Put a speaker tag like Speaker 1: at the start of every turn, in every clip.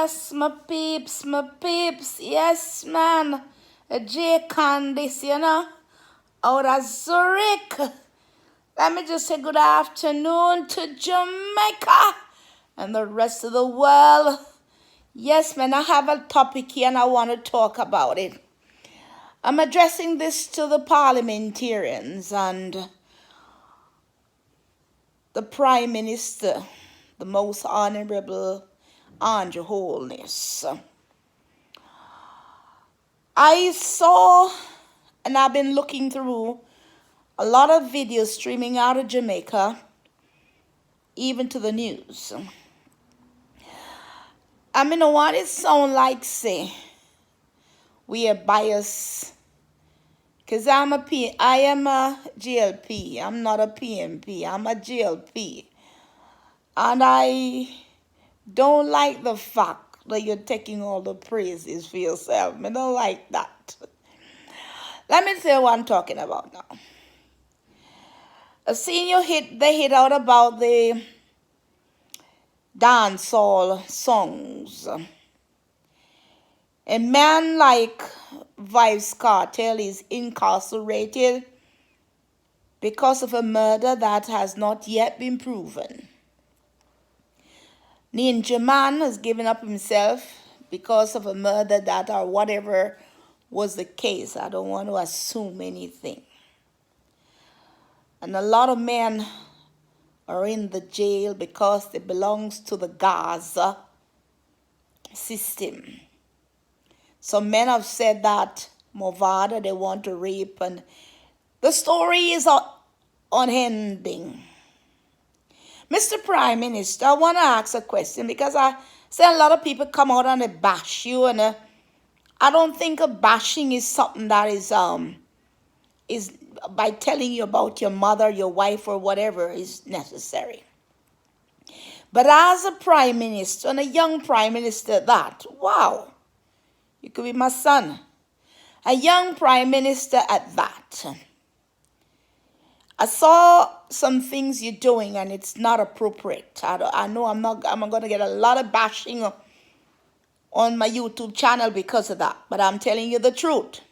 Speaker 1: Yes, my peeps, yes, man. J Candice, out of Zurich. Let me just say good afternoon to Jamaica and the rest of the world. Yes, man, I have a topic here and I want to talk about it. I'm addressing this to the parliamentarians and the Prime Minister, the Most Honorable Andrew Holness. I saw and I've been looking through a lot of videos streaming out of Jamaica, even to the news. I mean, what it sound like, say, we are biased, because I am a JLP. I'm not a PNP. I'm a JLP. And I don't like the fact that you're taking all the praises for yourself. I don't like that. Let me tell you what I'm talking about now. I've seen they hit out about the dancehall songs. A man like Vybz Kartel is incarcerated because of a murder that has not yet been proven. Ninja Man has given up himself because of a murder that or whatever was the case. I don't want to assume anything. And a lot of men are in the jail because they belongs to the Gaza system. Some men have said that Movada, they want to rape, and the story is unending. Mr. Prime Minister, I want to ask a question because I see a lot of people come out and they bash you, and I don't think a bashing is something that is by telling you about your mother, your wife, or whatever is necessary. But as a Prime Minister, and a young Prime Minister wow, you could be my son. A young Prime Minister at that. I saw some things you're doing and it's not appropriate. I know I'm going to get a lot of bashing on my YouTube channel because of that. But I'm telling you the truth.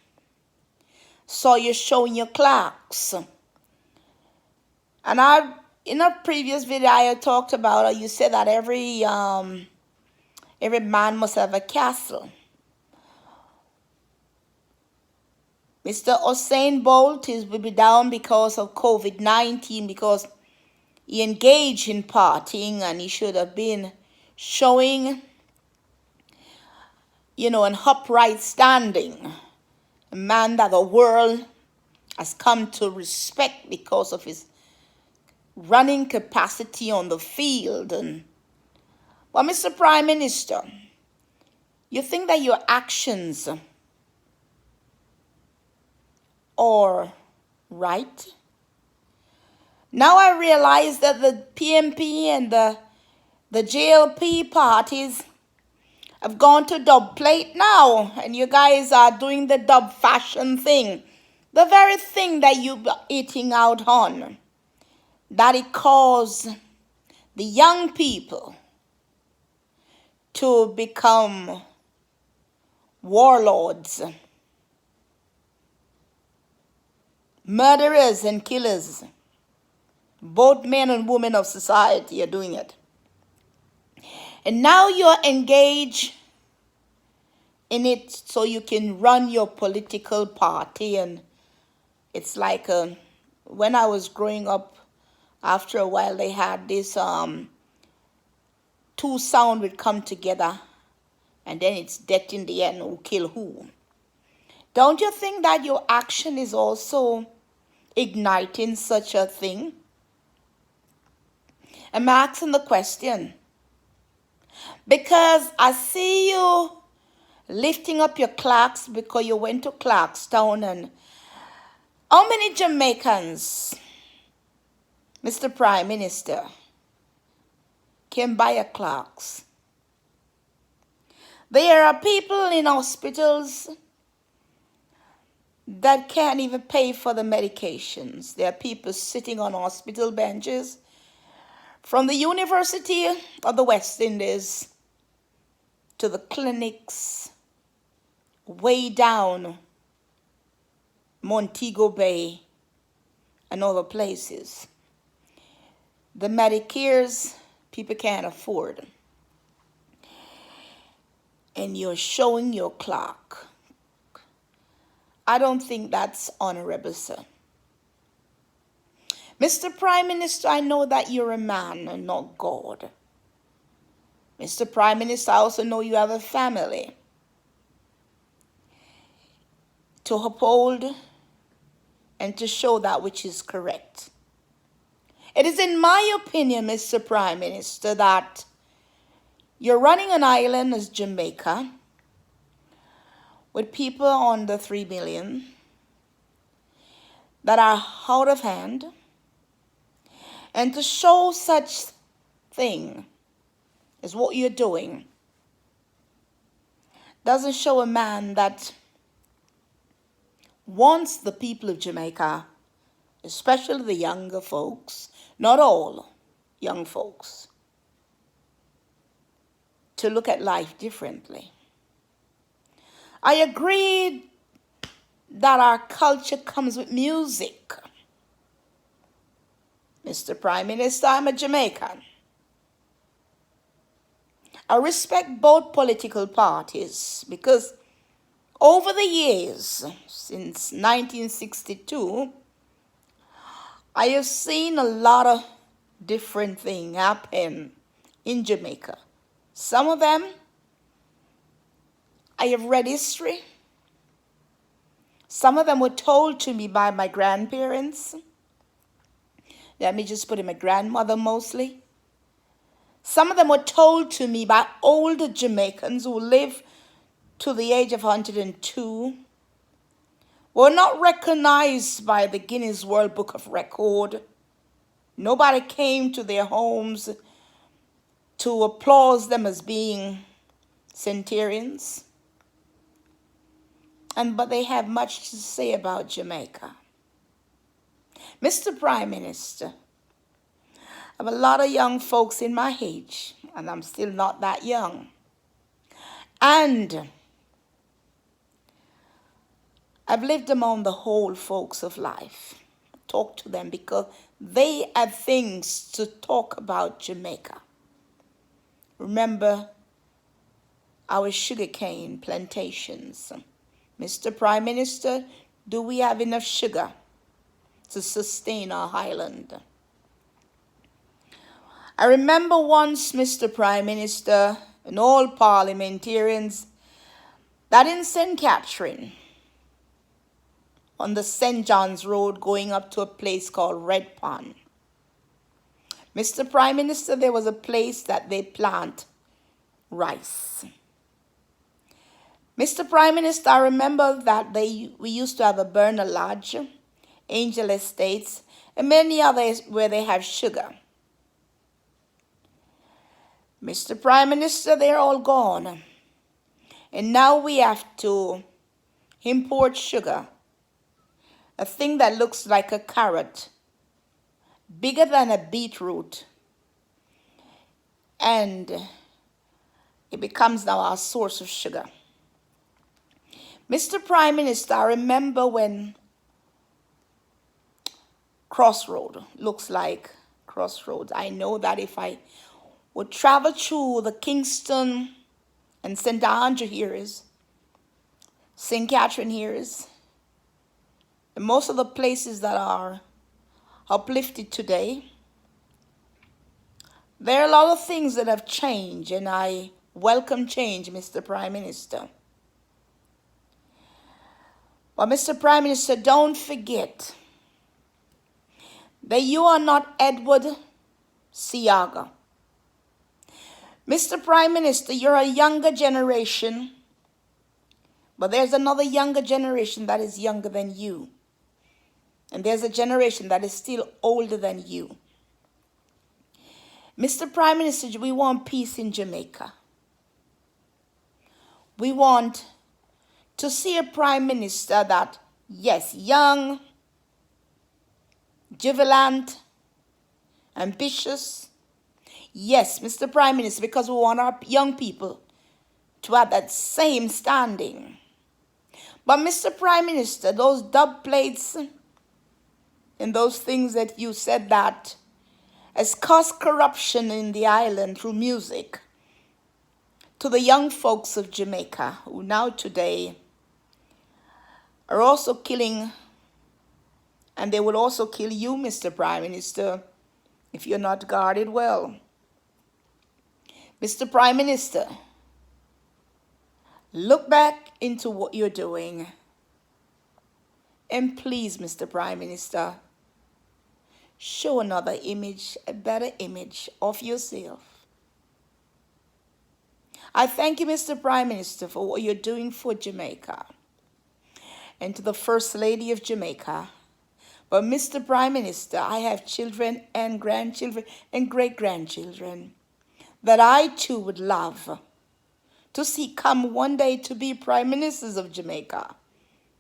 Speaker 1: So you're showing your clocks. And in a previous video I talked about, you said that every man must have a castle. Mr. Usain Bolt will be down because of COVID-19 because he engaged in partying and he should have been showing, an upright standing. A man that the world has come to respect because of his running capacity on the field. Well, Mr. Prime Minister, you think that your actions are right? Now I realize that the PNP and the JLP parties have gone to dub plate now, and you guys are doing the dub fashion thing. The very thing that you're eating out on, that it caused the young people to become warlords, murderers and killers. Both men and women of society are doing it. And now you're engaged in it so you can run your political party. And it's like when I was growing up, after a while they had this two sound would come together and then it's death in the end, who kill who. Don't you think that your action is also igniting such a thing? I'm asking the question because I see you lifting up your clocks because you went to Clarkstown. And how many Jamaicans, Mr. Prime Minister, can buy a clocks? There are people in hospitals that can't even pay for the medications. There are people sitting on hospital benches from the University of the West Indies to the clinics way down Montego Bay and other places. The Medicares people can't afford. And you're showing your clock. I don't think that's honorable, sir. Mr. Prime Minister, I know that you're a man and not God. Mr. Prime Minister, I also know you have a family to uphold and to show that which is correct. It is in my opinion, Mr. Prime Minister, that you're running an island as Jamaica with people under 3 million that are out of hand, and to show such thing as what you're doing doesn't show a man that wants the people of Jamaica, especially the younger folks, not all young folks, to look at life differently. I agree that our culture comes with music. Mr. Prime Minister, I'm a Jamaican. I respect both political parties because over the years, since 1962, I have seen a lot of different things happen in Jamaica. Some of them, I have read history. Some of them were told to me by my grandparents. Let me just put in my grandmother mostly. Some of them were told to me by older Jamaicans who lived to the age of 102, were not recognized by the Guinness World Book of Record. Nobody came to their homes to applaud them as being centurions. But they have much to say about Jamaica. Mr. Prime Minister, I have a lot of young folks in my age, and I'm still not that young. And I've lived among the whole folks of life. Talk to them because they have things to talk about Jamaica. Remember our sugarcane plantations. Mr. Prime Minister, do we have enough sugar to sustain our island? I remember once, Mr. Prime Minister, and all parliamentarians, that in St. Catherine, on the St. John's Road going up to a place called Red Pond, Mr. Prime Minister, there was a place that they plant rice. Mr. Prime Minister, I remember that we used to have a Burner Lodge, Angel Estates, and many others where they have sugar. Mr. Prime Minister, they're all gone. And now we have to import sugar, a thing that looks like a carrot, bigger than a beetroot, and it becomes now our source of sugar. Mr. Prime Minister, I remember when Crossroad looks like Crossroads. I know that if I would travel through the Kingston and St. Andrew areas, St. Catherine areas, and most of the places that are uplifted today, there are a lot of things that have changed, and I welcome change, Mr. Prime Minister. But Mr. Prime Minister, don't forget that you are not Edward Seaga. Mr. Prime Minister, you're a younger generation, but there's another younger generation that is younger than you. And there's a generation that is still older than you. Mr. Prime Minister, we want peace in Jamaica. We want to see a Prime Minister that, yes, young, jubilant, ambitious. Yes, Mr. Prime Minister, because we want our young people to have that same standing. But Mr. Prime Minister, those dub plates and those things that you said that has caused corruption in the island through music to the young folks of Jamaica, who now today are also killing, and they will also kill you, Mr. Prime Minister, if you're not guarded well. Mr. Prime Minister, look back into what you're doing. And please, Mr. Prime Minister, show another image, a better image of yourself. I thank you, Mr. Prime Minister, for what you're doing for Jamaica and to the First Lady of Jamaica. But Mr. Prime Minister, I have children and grandchildren and great-grandchildren that I too would love to see come one day to be Prime Ministers of Jamaica,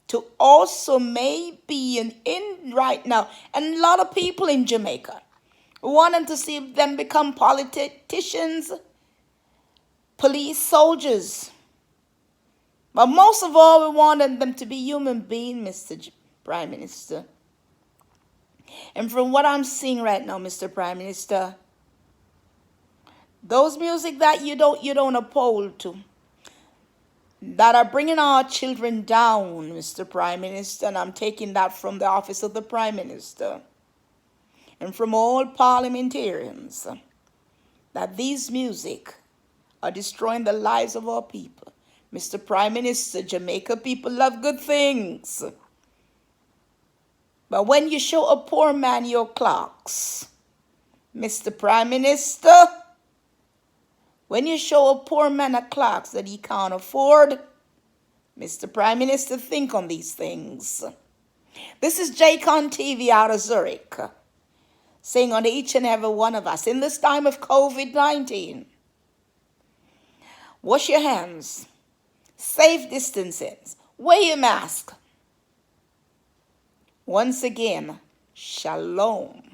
Speaker 1: to also maybe in right now, and a lot of people in Jamaica wanting to see them become politicians, police, soldiers. But most of all, we wanted them to be human beings, Mr. Prime Minister. And from what I'm seeing right now, Mr. Prime Minister, those music that you don't uphold to, that are bringing our children down, Mr. Prime Minister, and I'm taking that from the office of the Prime Minister and from all parliamentarians, that these music are destroying the lives of our people. Mr. Prime Minister, Jamaica people love good things. But when you show a poor man your clocks, Mr. Prime Minister, when you show a poor man a clocks that he can't afford, Mr. Prime Minister, think on these things. This is JCon TV out of Zurich, saying on each and every one of us, in this time of COVID-19, wash your hands, safe distances, wear your mask. Once again, shalom.